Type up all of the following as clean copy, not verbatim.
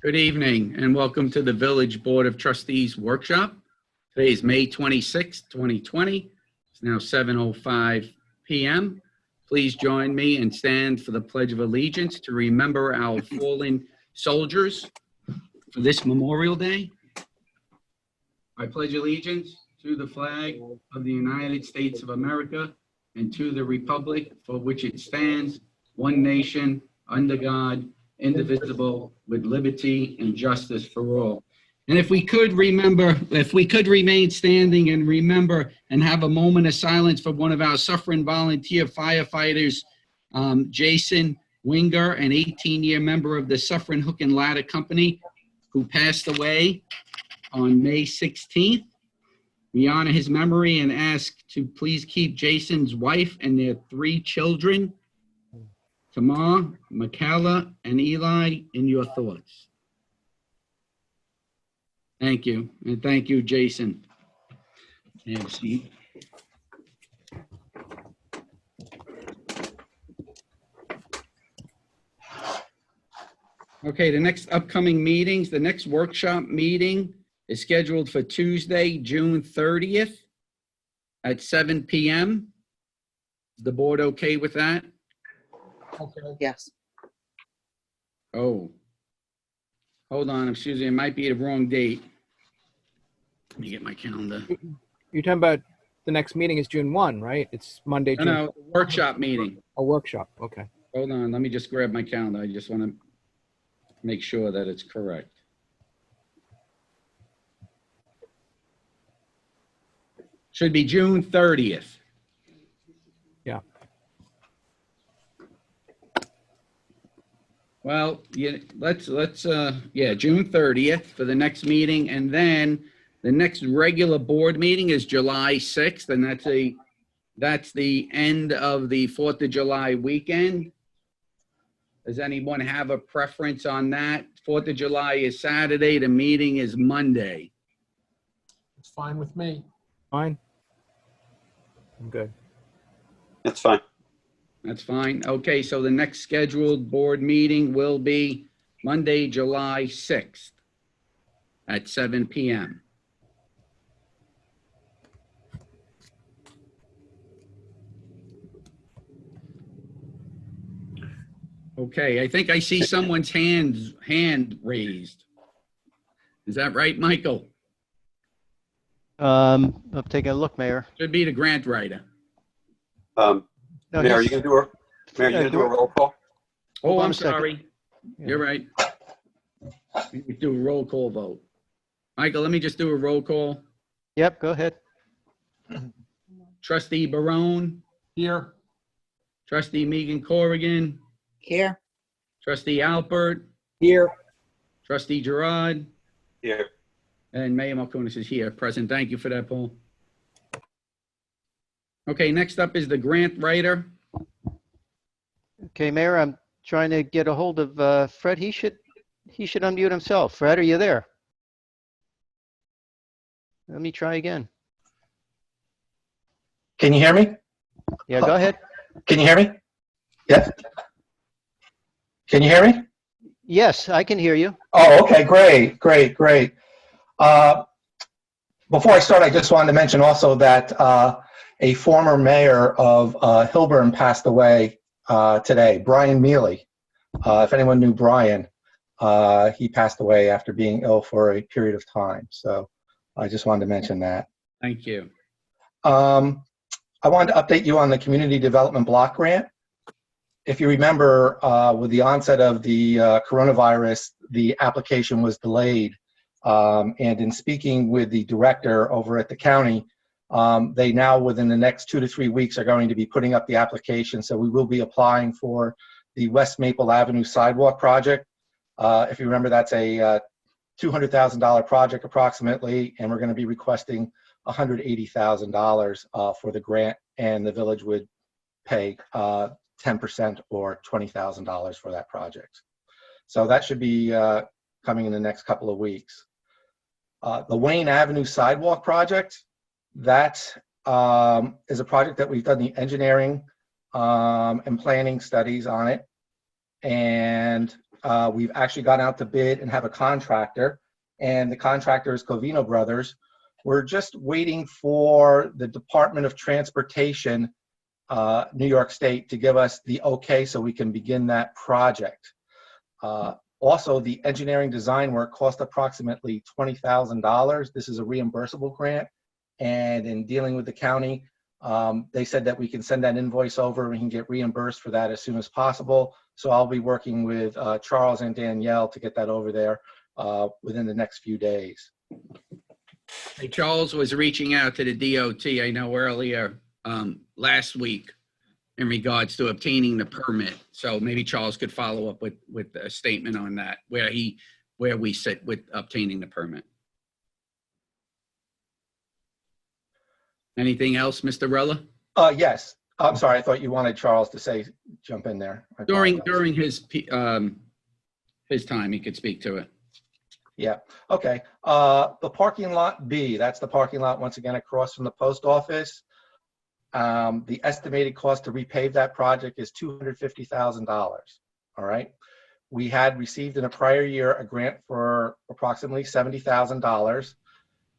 Good evening and welcome to the Village Board of Trustees Workshop. Today is May 26, 2020. It's now 7:05 p.m. Please join me and stand for the Pledge of Allegiance to remember our fallen soldiers for this Memorial Day. I pledge allegiance to the flag of the United States of America and to the republic for which it stands, one nation, under God, indivisible, with liberty and justice for all. And if we could remain standing and remember and have a moment of silence for one of our suffering volunteer firefighters, Jason Winger, an 18-year member of the Suffern Hook and Ladder Company, who passed away on May 16th. We honor his memory and ask to please keep Jason's wife and their 3 children, Tamar, Michaela, and Eli, in your thoughts. Thank you, and thank you, Jason. And Steve. Okay, the next upcoming meetings, the next workshop meeting is scheduled for Tuesday, June 30th at 7 p.m. Is the board okay with that? Okay. Yes. Oh, hold on, excuse me, it might be the wrong date. Let me get my calendar. You're talking about the next meeting is June 1, right? It's Monday, June. No, workshop meeting. A workshop, okay. Hold on, let me just grab my calendar. I just want to make sure that it's correct. Should be June 30th. Yeah. Well, yeah, let's June 30th for the next meeting, and then the next regular board meeting is July 6th, and that's the end of the 4th of July weekend. Does anyone have a preference on that? 4th of July is Saturday, the meeting is Monday. It's fine with me. Fine. I'm good. That's fine. That's fine. Okay, so the next scheduled board meeting will be Monday, July 6th at 7 p.m. Okay, I think I see someone's hand raised. Is that right, Michael? I'm taking a look, Mayor. Should be the grant writer. No, Mayor, are you gonna do a roll call? Oh, Hold on I'm a second. sorry. You're right. We could do a roll call vote. Michael, let me just do a roll call. Yep, go ahead. Trustee Barone, Here, Trustee Meegan-Corrigan, Here. Trustee Alpert, Here. Trustee Girard, Here. and Mayor Markunas is here, present. Thank you for that, Paul. Okay, next up is the grant writer. Okay, Mayor, I'm trying to get a hold of Fred. He should unmute himself. Fred, are you there? Let me try again. Can you hear me? Yeah, go ahead. Can you hear me? Yes. Can you hear me? Yes, I can hear you. Oh, okay, great. Before I start, I just wanted to mention also that a former mayor of Hilburn passed away today, Brian Mealy. If anyone knew Brian, he passed away after being ill for a period of time. So I just wanted to mention that. Thank you. I wanted to update you on the Community Development Block Grant. If you remember, with the onset of the coronavirus, the application was delayed. And in speaking with the director over at the county, they now, within the next 2 to 3 weeks, are going to be putting up the application. So we will be applying for the West Maple Avenue Sidewalk project. If you remember, that's a $200,000 project approximately, and we're going to be requesting $180,000 for the grant, and the village would pay 10% or $20,000 for that project. So that should be coming in the next couple of weeks. The Wayne Avenue Sidewalk project, that is a project that we've done the engineering and planning studies on it. And We've actually gone out to bid and have a contractor, and the contractor is Covino Brothers. We're just waiting for the Department of Transportation, New York State, to give us the okay so we can begin that project. Also, the engineering design work cost approximately $20,000. This is a reimbursable grant, and in dealing with the county, they said that we can send that invoice over and we can get reimbursed for that as soon as possible. So I'll be working with Charles and Danielle to get that over there within the next few days. Hey, Charles was reaching out to the DOT, I know earlier last week, in regards to obtaining the permit. So maybe Charles could follow up with a statement on that, where we sit with obtaining the permit. Anything else, Mr. Rella? Yes. I'm sorry. I thought you wanted Charles to jump in there. I apologize. During his time, he could speak to it. Yeah. Okay. The parking lot B, that's the parking lot once again across from the post office. The estimated cost to repave that project is $250,000. All right. We had received in a prior year a grant for approximately $70,000.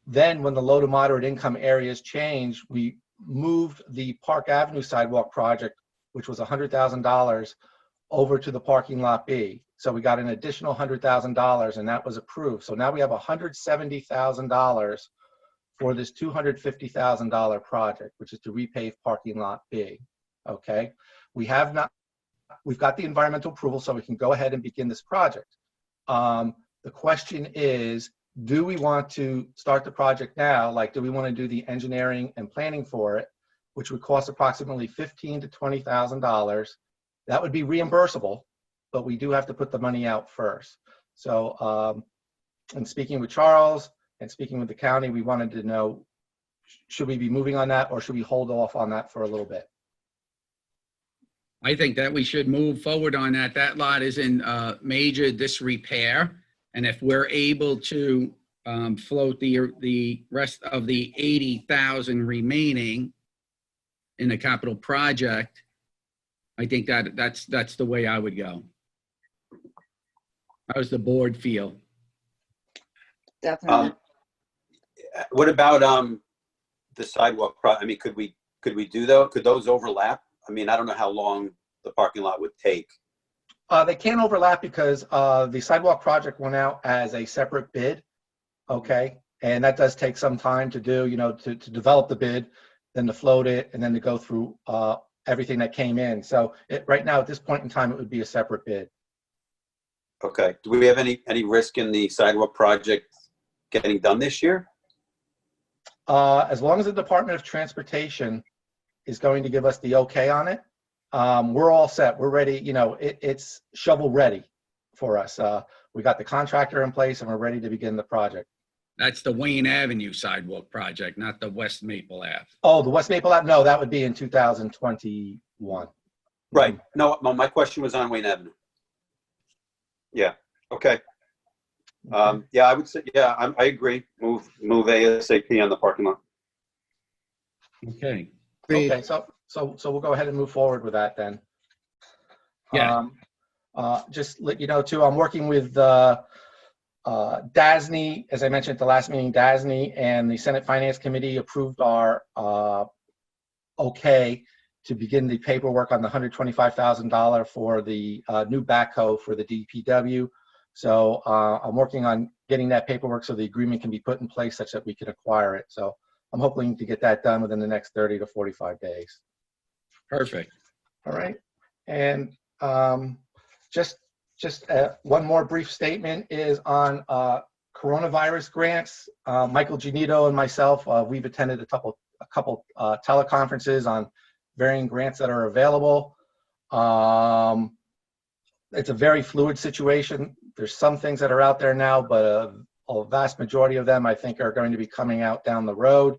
Then when the low to moderate income areas changed, we moved the Park Avenue sidewalk project, which was $100,000, over to the parking lot B. So we got an additional $100,000 and that was approved. So now we have $170,000 for this $250,000 project, which is to repave parking lot B. Okay. We've got the environmental approval, so we can go ahead and begin this project. The question is, do we want to start the project now? Like, do we want to do the engineering and planning for it, which would cost approximately $15,000 to $20,000? That would be reimbursable, but we do have to put the money out first. So, in speaking with Charles and speaking with the county, we wanted to know, should we be moving on that or should we hold off on that for a little bit? I think that we should move forward on that. That lot is in major disrepair. And if we're able to float the rest of the 80,000 remaining in the capital project, I think that's the way I would go. How does the board feel? Definitely. What about the sidewalk? I mean, could we do those? Could those overlap? I mean, I don't know how long the parking lot would take. They can't overlap because the sidewalk project went out as a separate bid, okay? And that does take some time to do, to develop the bid, then to float it, and then to go through everything that came in. So right now, at this point in time, it would be a separate bid. Okay. Do we have any risk in the sidewalk project getting done this year? As long as the Department of Transportation is going to give us the okay on it, we're all set. We're ready. It's shovel ready for us. We got the contractor in place and we're ready to begin the project. That's the Wayne Avenue sidewalk project, not the West Maple Ave. Oh, the West Maple Ave? No, that would be in 2021. Right. No, my question was on Wayne Avenue. Yeah. Okay. Yeah, I would say, yeah, I agree. Move ASAP on the parking lot. Okay. Okay, so we'll go ahead and move forward with that then. Yeah. Just let you know too, I'm working with DASNY, as I mentioned at the last meeting. DASNY and the Senate Finance Committee approved our okay to begin the paperwork on the $125,000 for the new backhoe for the DPW. So I'm working on getting that paperwork so the agreement can be put in place such that we can acquire it. So I'm hoping to get that done within the next 30 to 45 days. Perfect. All right. And just one more brief statement is on coronavirus grants. Michael Giannito and myself, we've attended a couple teleconferences on varying grants that are available. It's a very fluid situation. There's some things that are out there now, but a vast majority of them I think are going to be coming out down the road.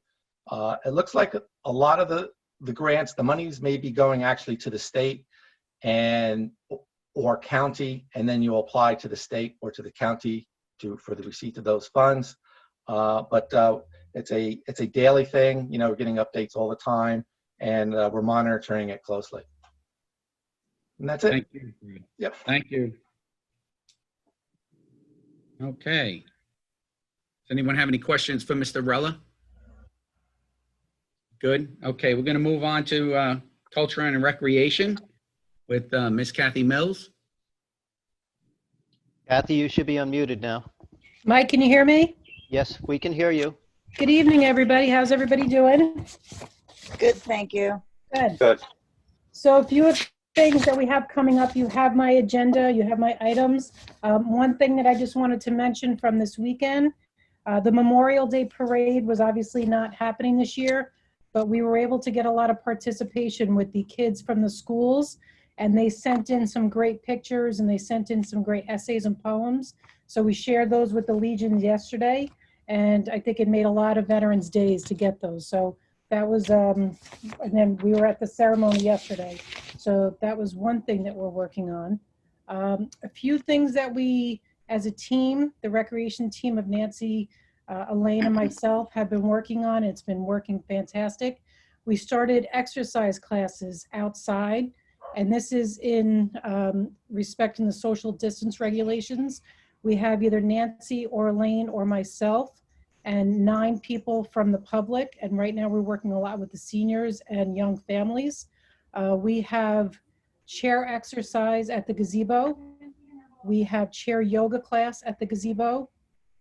It looks like a lot of the grants, the monies may be going actually to the state or county, and then you apply to the state or to the county for the receipt of those funds. But it's a daily thing. We're getting updates all the time, and we're monitoring it closely. And that's it. Thank you. Yep. Thank you. Okay. Does anyone have any questions for Mr. Rella? Good. Okay, we're going to move on to Culture and Recreation with Miss Kathy Mills. Kathy, you should be unmuted now. Mike, can you hear me? Yes, we can hear you. Good evening, everybody. How's everybody doing? Good, thank you. Good. Good. So a few of things that we have coming up, you have my agenda, you have my items. One thing that I just wanted to mention from this weekend, the Memorial Day Parade was obviously not happening this year, but we were able to get a lot of participation with the kids from the schools, and they sent in some great pictures and they sent in some great essays and poems. So we shared those with the Legion yesterday, and I think it made a lot of Veterans Days to get those. So that was, and then we were at the ceremony yesterday. So that was one thing that we're working on. A few things that we, as a team, the recreation team of Nancy, Elaine, and myself have been working on. It's been working fantastic. We started exercise classes outside, and this is in respecting the social distance regulations. We have either Nancy or Elaine or myself and 9 people from the public. And right now we're working a lot with the seniors and young families. We have chair exercise at the gazebo. We have chair yoga class at the gazebo.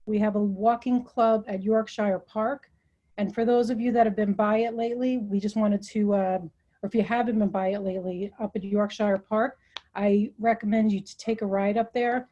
We have a walking club at Yorkshire Park. And for those of you that have been by it lately, we just wanted to, or if you haven't been by it lately, up at Yorkshire Park, I recommend you to take a ride up there.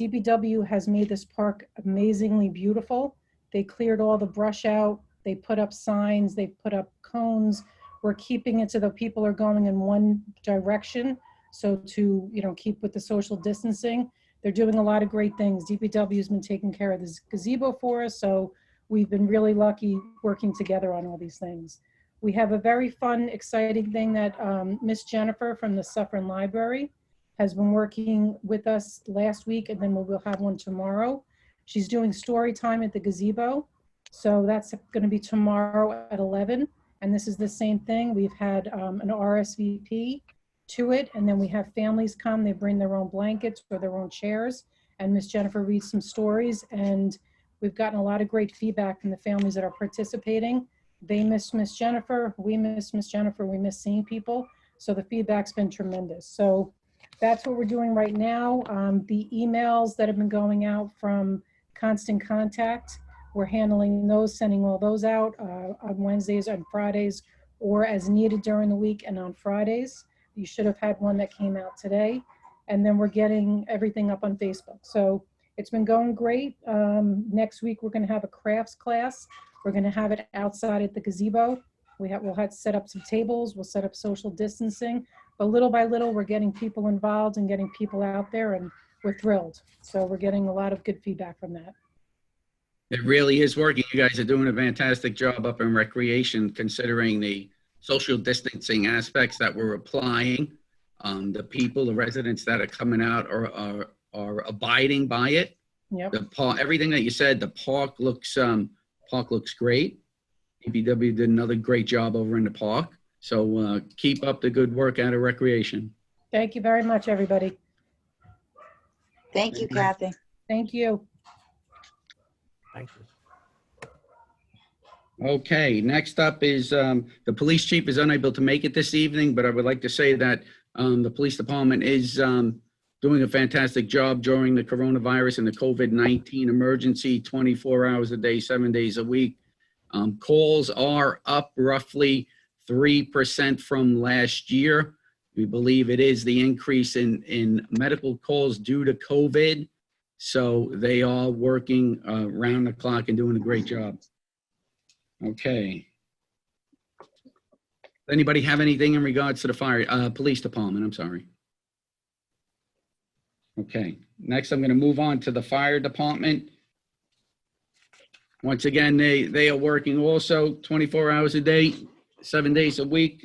DPW has made this park amazingly beautiful. They cleared all the brush out. They put up signs. They put up cones. We're keeping it so that people are going in one direction. So to, keep with the social distancing. They're doing a lot of great things. DPW has been taking care of this gazebo for us. So we've been really lucky working together on all these things. We have a very fun, exciting thing that Miss Jennifer from the Suffern Library has been working with us last week, and then we'll have one tomorrow. She's doing story time at the gazebo. So that's going to be tomorrow at 11. And this is the same thing. We've had an RSVP to it, and then we have families come. They bring their own blankets or their own chairs, and Miss Jennifer reads some stories, and we've gotten a lot of great feedback from the families that are participating. They miss Miss Jennifer. We miss Miss Jennifer. We miss seeing people. So the feedback's been tremendous. So that's what we're doing right now. The emails that have been going out from Constant Contact, we're handling those, sending all those out on Wednesdays and Fridays, or as needed during the week and on Fridays. You should have had one that came out today. And then we're getting everything up on Facebook. So it's been going great. Next week, we're going to have a crafts class. We're going to have it outside at the gazebo. We'll have to set up some tables. We'll set up social distancing. But little by little, we're getting people involved and getting people out there, and we're thrilled. So we're getting a lot of good feedback from that. It really is working. You guys are doing a fantastic job up in recreation, considering the social distancing aspects that we're applying. The people, the residents that are coming out are abiding by it. Yep. The park, everything that you said, the park looks great. DPW did another great job over in the park. So keep up the good work out of recreation. Thank you very much, everybody. Thank you, Kathy. Thank you. Thank you. Okay, next up is the police chief is unable to make it this evening, but I would like to say that the police department is doing a fantastic job during the coronavirus and the COVID-19 emergency, 24 hours a day, 7 days a week. Calls are up roughly 3% from last year. We believe it is the increase in medical calls due to COVID. So they are working around the clock and doing a great job. Okay. Does anybody have anything in regards to the police department? I'm sorry. Okay. Next, I'm going to move on to the fire department. Once again, they are working also 24 hours a day, 7 days a week,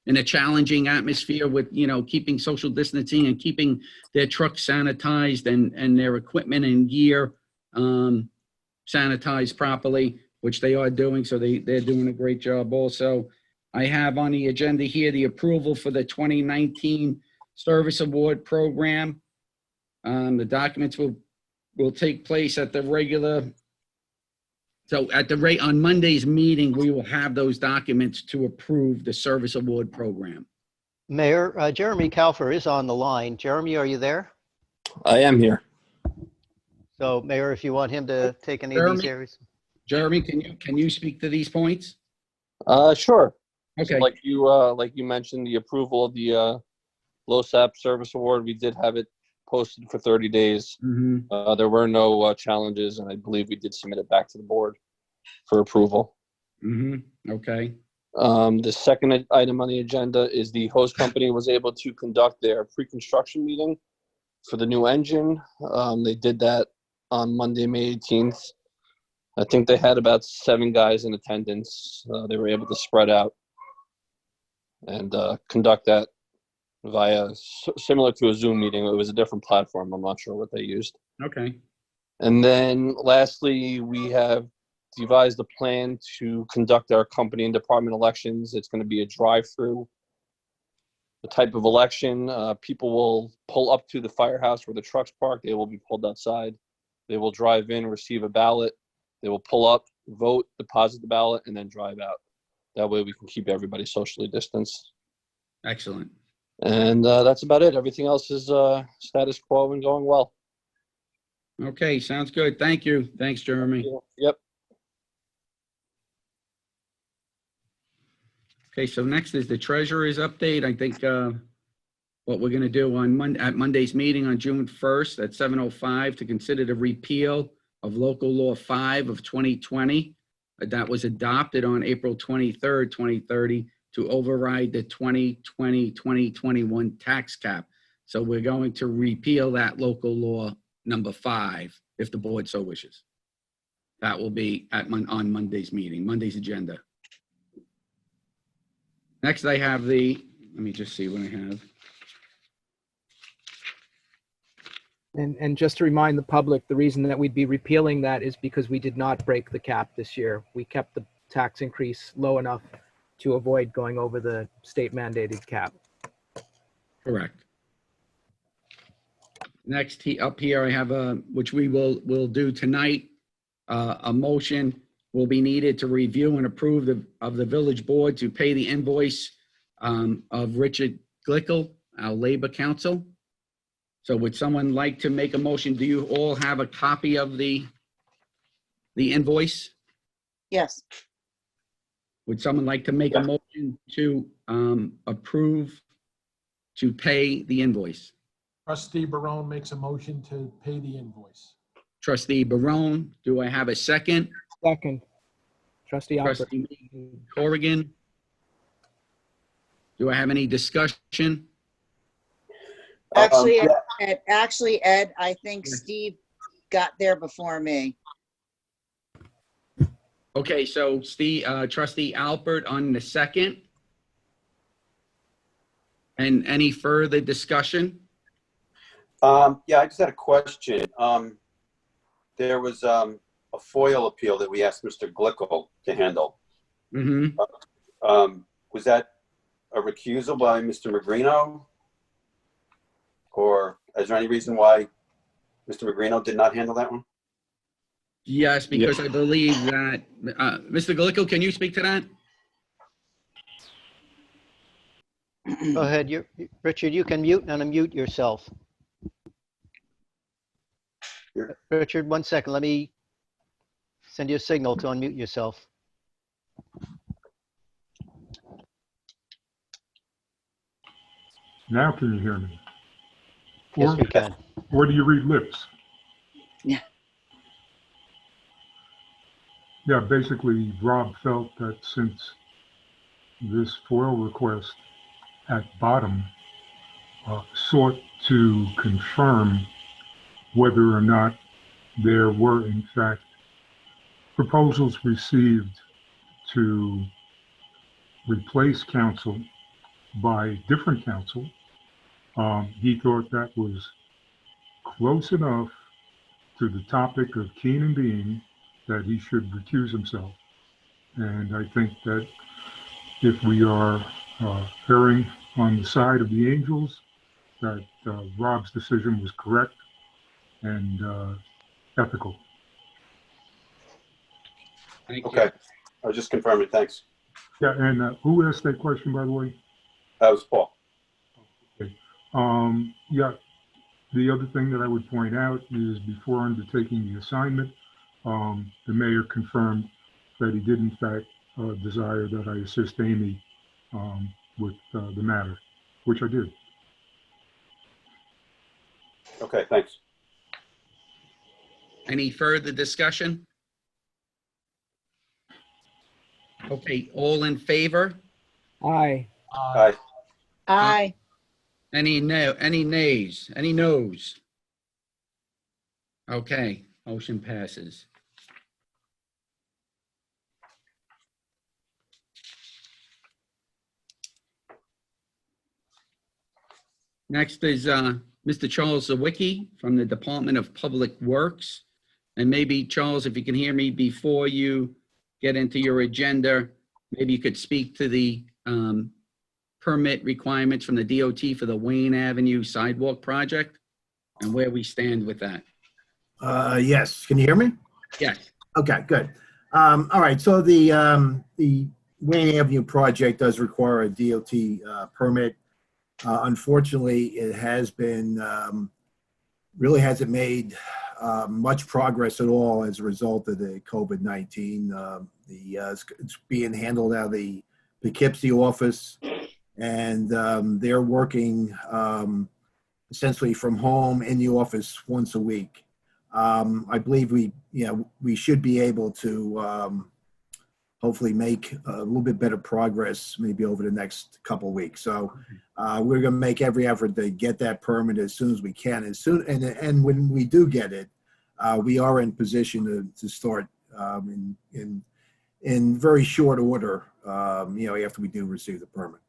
in a challenging atmosphere with, keeping social distancing and keeping their trucks sanitized and their equipment and gear sanitized properly, which they are doing. So they're doing a great job also. I have on the agenda here the approval for the 2019 Service Award Program. The documents will will take place at the regular. So at the rate on Monday's meeting, we will have those documents to approve the service award program. Mayor, Jeremy Kalfer is on the line. Jeremy, are you there? I am here. So Mayor, if you want him to take any of these Jeremy? areas. Jeremy, can you speak to these points? Sure. Okay. So like you mentioned, the approval of the LoSAP service award, we did have it posted for 30 days. Mm-hmm. There were no challenges, and I believe we did submit it back to the board for approval. Mm-hmm. Okay. The second item on the agenda is the host company was able to conduct their pre-construction meeting for the new engine. They did that on Monday, May 18th. I think they had about 7 guys in attendance. They were able to spread out and conduct that via similar to a Zoom meeting. It was a different platform. I'm not sure what they used. Okay. And then lastly, we have devised a plan to conduct our company and department elections. It's going to be a drive-through, the type of election. People will pull up to the firehouse where the trucks park. They will be pulled outside. They will drive in, receive a ballot. They will pull up, vote, deposit the ballot, and then drive out. That way we can keep everybody socially distanced. Excellent. And that's about it. Everything else is status quo and going well. Okay, sounds good. Thank you. Thanks, Jeremy. Yep. Okay, so next is the treasurer's update. I think what we're going to do on at Monday's meeting on June 1st at 7:05 to consider the repeal of Local Law 5 of 2020 that was adopted on April 23rd, 2030 to override the 2020-2021 tax cap. So we're going to repeal that local law number 5 if the board so wishes. That will be on Monday's meeting, Monday's agenda. Next, I have let me just see what I have. And just to remind the public, the reason that we'd be repealing that is because we did not break the cap this year. We kept the tax increase low enough to avoid going over the state mandated cap. Correct. Next, up here, I have which we'll do tonight. A motion will be needed to review and approve of the village board to pay the invoice of Richard Glickel, our labor counsel. So would someone like to make a motion? Do you all have a copy of the invoice? Yes. Would someone like to make a motion to approve to pay the invoice? Trustee Barone makes a motion to pay the invoice. Trustee Barone, do I have a second? Second, Trustee Alpert. Trustee Meegan-Corrigan. Do I have any discussion? Actually, yeah. Ed, I think Steve got there before me. Okay, so Trustee Alpert on the second. And any further discussion? Yeah, I just had a question. There was a FOIL appeal that we asked Mr. Glickel to handle. Mm-hmm. Was that a recusal by Mr. Magrino? Or is there any reason why Mr. Magrino did not handle that one? Yes, because I believe that, Mr. Glickel, can you speak to that? Go ahead, Richard, you can mute and unmute yourself. Here. Richard, 1 second. Let me send you a signal to unmute yourself. Now can you hear me? Yes, we can. Or do you read lips? Yeah. Yeah, basically, Rob felt that since this FOIL request at bottom sought to confirm whether or not there were, in fact, proposals received to replace counsel by different counsel, he thought that was close enough to the topic of Keen and Bean that he should recuse himself. And I think that if we are erring on the side of the angels, that Rob's decision was correct, and ethical. Thank you. Okay. I was just confirming. Thanks. Yeah, and who asked that question, by the way? That was Paul. Okay. Yeah, the other thing that I would point out is before undertaking the assignment, the mayor confirmed that he did in fact desire that I assist Amy with the matter, which I did. Okay, thanks. Any further discussion? Okay, all in favor? Aye. Aye. Aye. Any no, any nays, any noes? Okay, motion passes. Next is Mr. Charles Zawicki from the Department of Public Works. And maybe, Charles, if you can hear me before you get into your agenda, maybe you could speak to the permit requirements from the DOT for the Wayne Avenue Sidewalk project and where we stand with that. Yes, can you hear me? Yes. Okay, good. All right, so the Wayne Avenue project does require a DOT permit. Unfortunately, it has been, really hasn't made much progress at all as a result of the COVID-19. It's being handled out of the Poughkeepsie office, and they're working essentially from home in the office once a week. I believe we should be able to hopefully make a little bit better progress maybe over the next couple of weeks. So we're going to make every effort to get that permit as soon as we can. And when we do get it, we are in position to start in very short order, after we do receive the permit.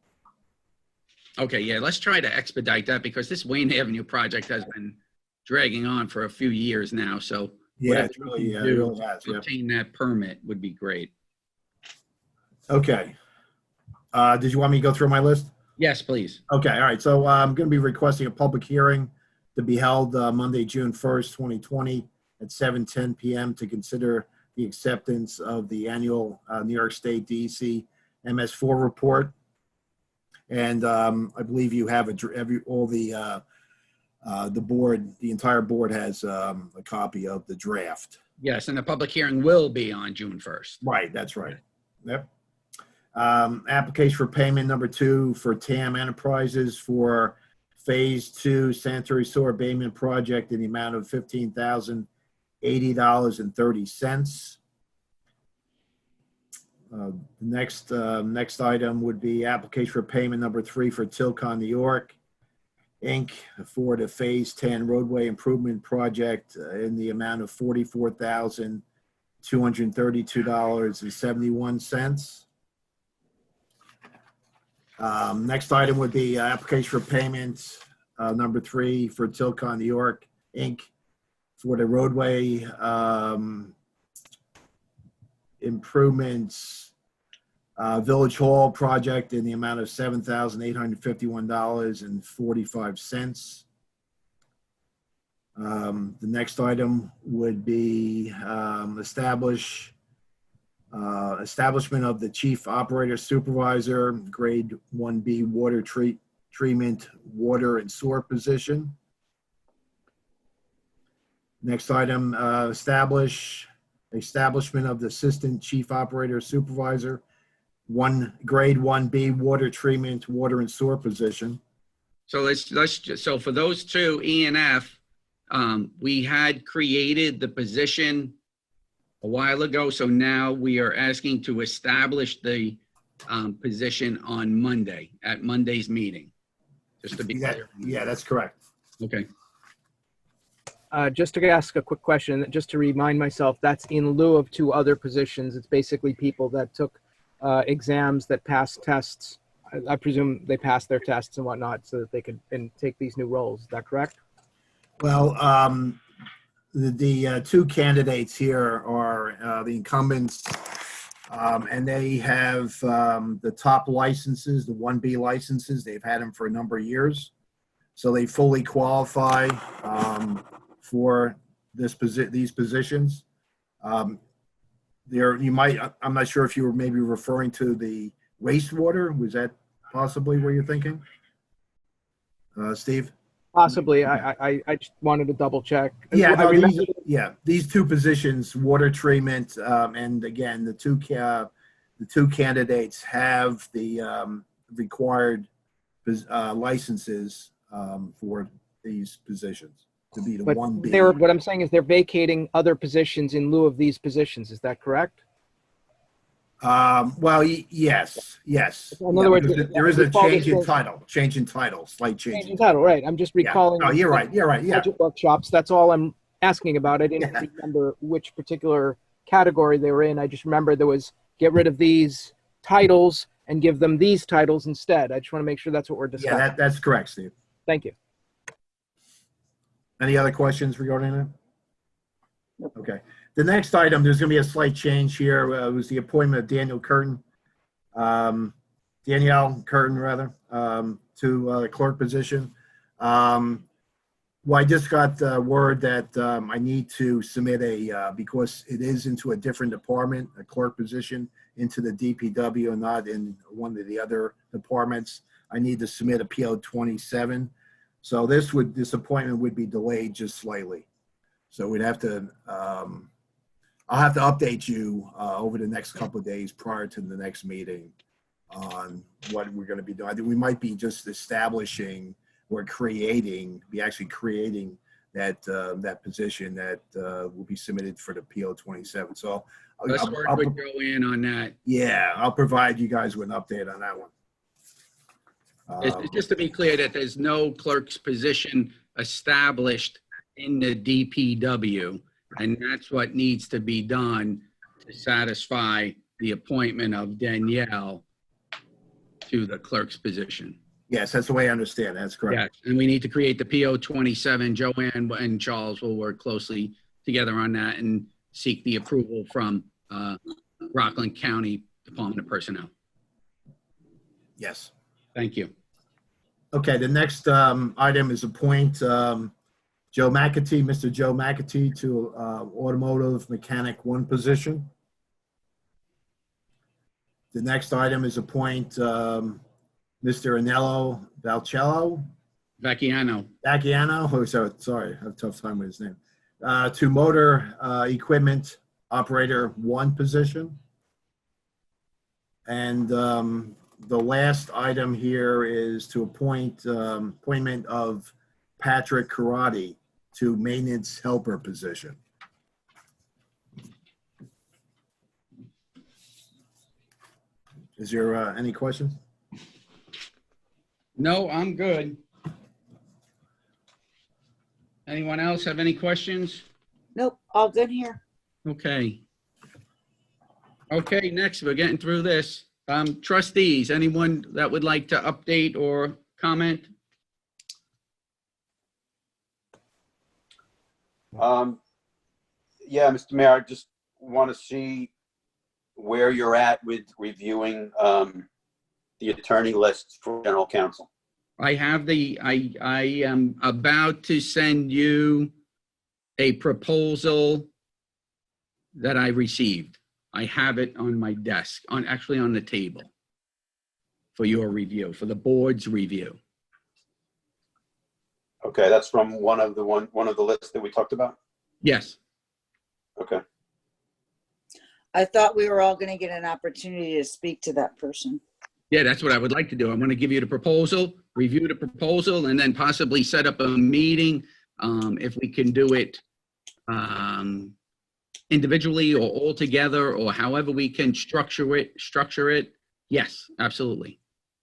Okay, yeah, let's try to expedite that because this Wayne Avenue project has been dragging on for a few years now. So Yeah, whatever it we can really do has. to Yeah. obtain that permit would be great. Okay. Did you want me to go through my list? Yes, please. Okay, all right. So I'm going to be requesting a public hearing to be held Monday, June 1st, 2020 at 7:10 p.m. to consider the acceptance of the annual New York State DEC MS4 report. And I believe you have the entire board has a copy of the draft. Yes, and the public hearing will be on June 1st. Right, that's right. Yep. Application for payment number 2 for TAM Enterprises for Phase 2 sanitary sewer abatement project in the amount of $15,080.30. Next item would be application for payment number 3 for Tilcon New York, Inc. for the Phase 10 roadway improvement project in the amount of $44,232.71. Next item would be application for payment number 3 for Tilcon New York, Inc. for the roadway improvements Village Hall project in the amount of $7,851.45. The next item would be establishment of the Chief Operator Supervisor, Grade 1B water treatment, water and sewer position. Next item, establishment of the Assistant Chief Operator Supervisor, Grade 1B water treatment, water and sewer position. So so for those two, E and F, we had created the position a while ago. So now we are asking to establish the position on Monday at Monday's meeting. Just to be clear. Yeah, that's correct. Okay. Just to ask a quick question, just to remind myself, that's in lieu of 2 other positions. It's basically people that took exams that passed tests. I presume they passed their tests and whatnot so that they could take these new roles. Is that correct? Well, the 2 candidates here are the incumbents, and they have the top licenses, the 1B licenses. They've had them for a number of years. So they fully qualify for these positions. There, you might, I'm not sure if you were maybe referring to the wastewater. Was that possibly what you're thinking? Steve? Possibly. I just wanted to double check. Yeah, I no, remember these two positions, water treatment, and again, the two candidates have the required licenses for these positions to be the but 1B. what I'm saying is they're vacating other positions in lieu of these positions. Is that correct? Well, yes. In other words, There is a recall change in this title, slight change change in in title, right? I'm just recalling. Oh, you're right, yeah. Budget workshops. That's all I'm asking about. I didn't Yeah. remember which particular category they were in. I just remember there was get rid of these titles and give them these titles instead. I just want to make sure that's what we're discussing. Yeah, that's correct, Steve. Thank you. Any other questions regarding that? Okay. The next item, there's going to be a slight change here. Was the appointment of Danielle Curtin, rather, to the clerk position. Well, I just got word that I need to submit because it is into a different department, a clerk position, into the DPW and not in one of the other departments. I need to submit a PO 27. So this appointment would be delayed just slightly. So we'd have to, I'll have to update you over the next couple of days prior to the next meeting on what we're going to be doing. I think we might be just establishing or actually creating that position that will be submitted for the PO 27. So Let's work with go in on that. yeah, I'll provide you guys with an update on that one. Just to be clear that there's no clerk's position established in the DPW, and that's what needs to be done to satisfy the appointment of Danielle to the clerk's position. Yes, that's the way I understand. That's correct. Yes, and we need to create the PO 27. Joanne and Charles will work closely together on that and seek the approval from Rockland County Department of Personnel. Yes. Thank you. Okay, the next item is appoint Mr. Joe McAtee to automotive mechanic 1 position. The next item is appoint Mr. Anello Vacchiano, oh, sorry, I have a tough time with his name, to motor equipment operator 1 position. And the last item here is to appointment of Patrick Karate to maintenance helper position. Is there any questions? No, I'm good. Anyone else have any questions? Nope, all good here. Okay. Okay, next, we're getting through this. Trustees, anyone that would like to update or comment? Yeah, Mr. Mayor, I just want to see where you're at with reviewing the attorney list for general counsel. I have I am about to send you a proposal that I received. I have it on my desk, actually on the table for your review, for the board's review. Okay, that's from one of the lists that we talked about? Yes. Okay. I thought we were all going to get an opportunity to speak to that person. Yeah, that's what I would like to do. I'm going to give you the proposal, review the proposal, and then possibly set up a meeting if we can do it individually or all together, or however we can structure it. Yes, absolutely.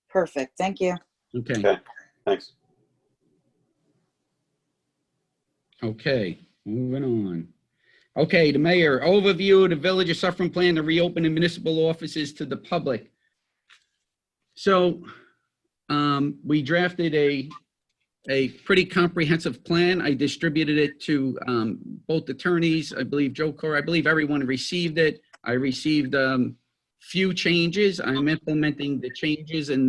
Perfect. Thank you. Okay. Thanks. Okay, moving on. Okay, the mayor, overview of the Village of Suffern plan to reopen the municipal offices to the public. So we drafted a pretty comprehensive plan. I distributed it to both attorneys. I believe Joe Corr, I believe everyone received it. I received few changes. I'm implementing the changes on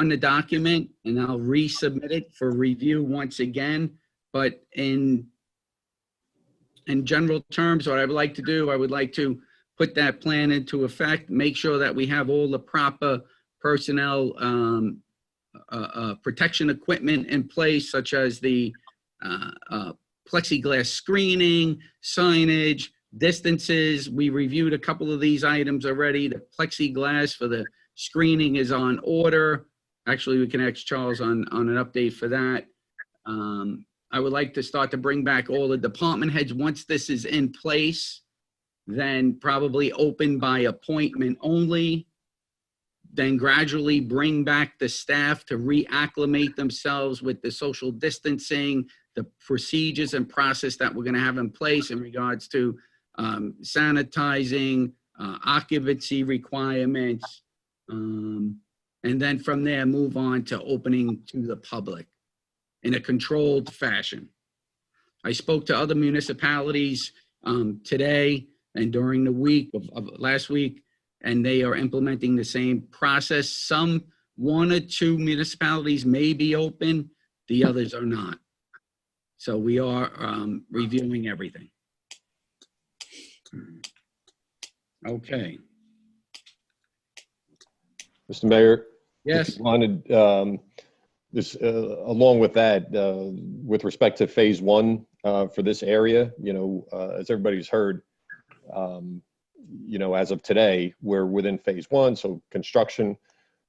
the document, and I'll resubmit it for review once again. But in in general terms, what I would like to do, I would like to put that plan into effect, make sure that we have all the proper personnel protection equipment in place, such as the plexiglass screening, signage, distances. We reviewed a couple of these items already. The plexiglass for the screening is on order. Actually, we can ask Charles on an update for that. I would like to start to bring back all the department heads. Once this is in place, then probably open by appointment only. Then gradually bring back the staff to reacclimate themselves with the social distancing, the procedures and process that we're going to have in place in regards to sanitizing, occupancy requirements, and then from there move on to opening to the public in a controlled fashion. I spoke to other municipalities today and during the week of last week, and they are implementing the same process. Some 1 or 2 municipalities may be open, the others are not. So we are reviewing everything. Okay. Mr. Mayor? Yes. If you wanted this, along with that, with respect to phase 1 for this area, as everybody's heard, as of today, we're within phase 1, so construction,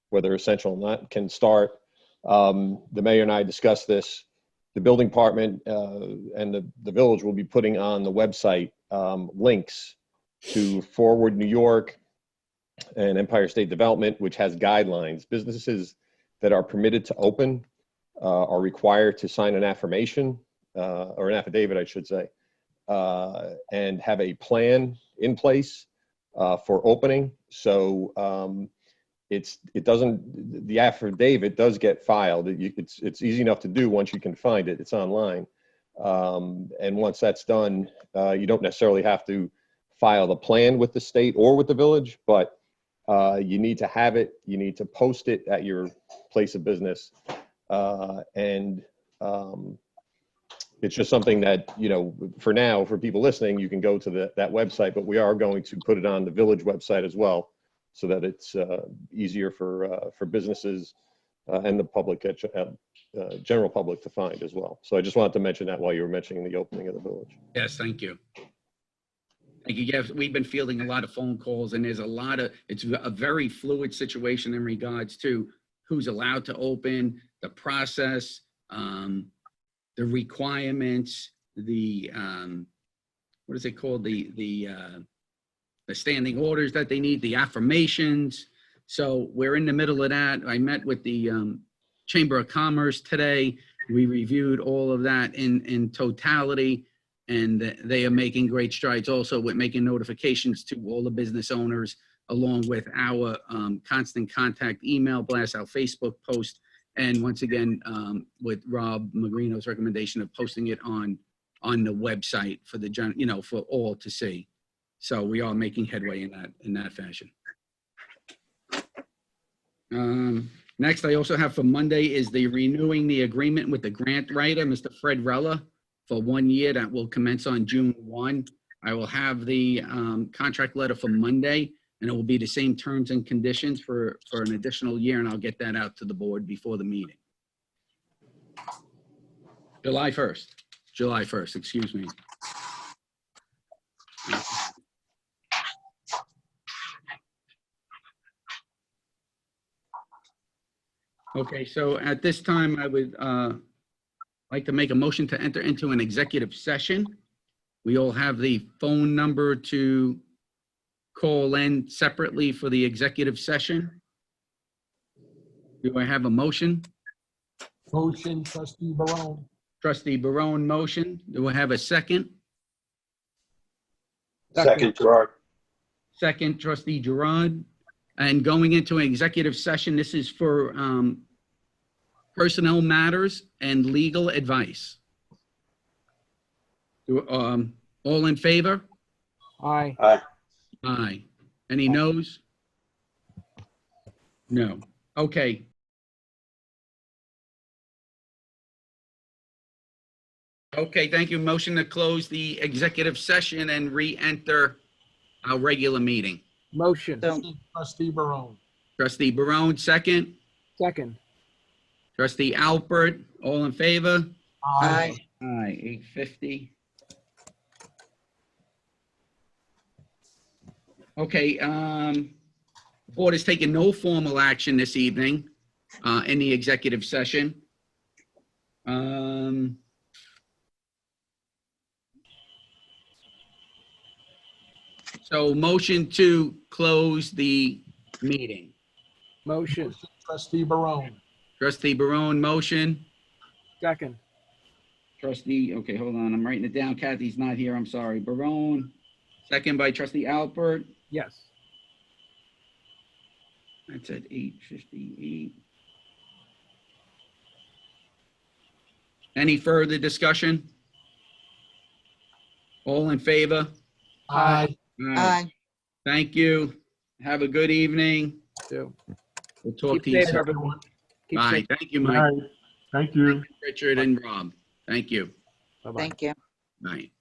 whether essential or not, can start. The mayor and I discussed this. The building department and the village will be putting on the website links to Forward New York and Empire State Development, which has guidelines. Businesses that are permitted to open are required to sign an affirmation, or an affidavit, I should say, and have a plan in place for opening. So the affidavit does get filed. It's easy enough to do once you can find it. It's online. And once that's done, you don't necessarily have to file the plan with the state or with the village, but you need to have it. You need to post it at your place of business. It's just something that, for now, for people listening, you can go to that website, but we are going to put it on the village website as well, so that it's easier for businesses and the public, general public to find as well. So I just wanted to mention that while you were mentioning the opening of the village. Yes, thank you. Thank you. Yes, we've been fielding a lot of phone calls, and it's a very fluid situation in regards to who's allowed to open, the process, the requirements, the what is it called? The standing orders that they need, the affirmations. So we're in the middle of that. I met with the Chamber of Commerce today. We reviewed all of that in totality, and they are making great strides also with making notifications to all the business owners, along with our constant contact email blast, our Facebook post, and once again, with Rob Magrino's recommendation of posting it on the website for the for all to see. So we are making headway in that fashion. Next, I also have for Monday is the renewing the agreement with the grant writer, Mr. Fred Rella, for 1 year that will commence on June 1. I will have the contract letter for Monday, and it will be the same terms and conditions for an additional year, and I'll get that out to the board before the meeting. July 1st, excuse me. Okay, so at this time, I would like to make a motion to enter into an executive session. We all have the phone number to call in separately for the executive session. Do I have a motion? Motion, trustee Barone. Trustee Barone, motion. Do I have a second? Second, Girard. Second, trustee Girard. And going into an executive session, this is for personnel matters and legal advice. All in favor? Aye. Aye. Aye. Any noes? No. Okay. Okay, thank you. Motion to close the executive session and re-enter our regular meeting. Motion. So, Trustee Barone. Trustee Barone, second. Second. Trustee Alpert, all in favor? aye. Aye, 8:50. Okay, board has taken no formal action this evening in the executive session. So motion to close the meeting. Motion. Trustee Barone. Trustee Barone, motion. Second. Trustee, okay, hold on, I'm writing it down. Kathy's not here, I'm sorry. Barone, second by Trustee Alpert. Yes. That's at 8:58. Any further discussion? All in favor? Aye. Aye. Thank you. Have a good evening. So, We'll talk keep to you safe, soon. everyone. Keep Bye. safe. Thank you, Good Mike, night. Thank you. Richard, and Rob. Thank you. Bye-bye. Thank you. Bye.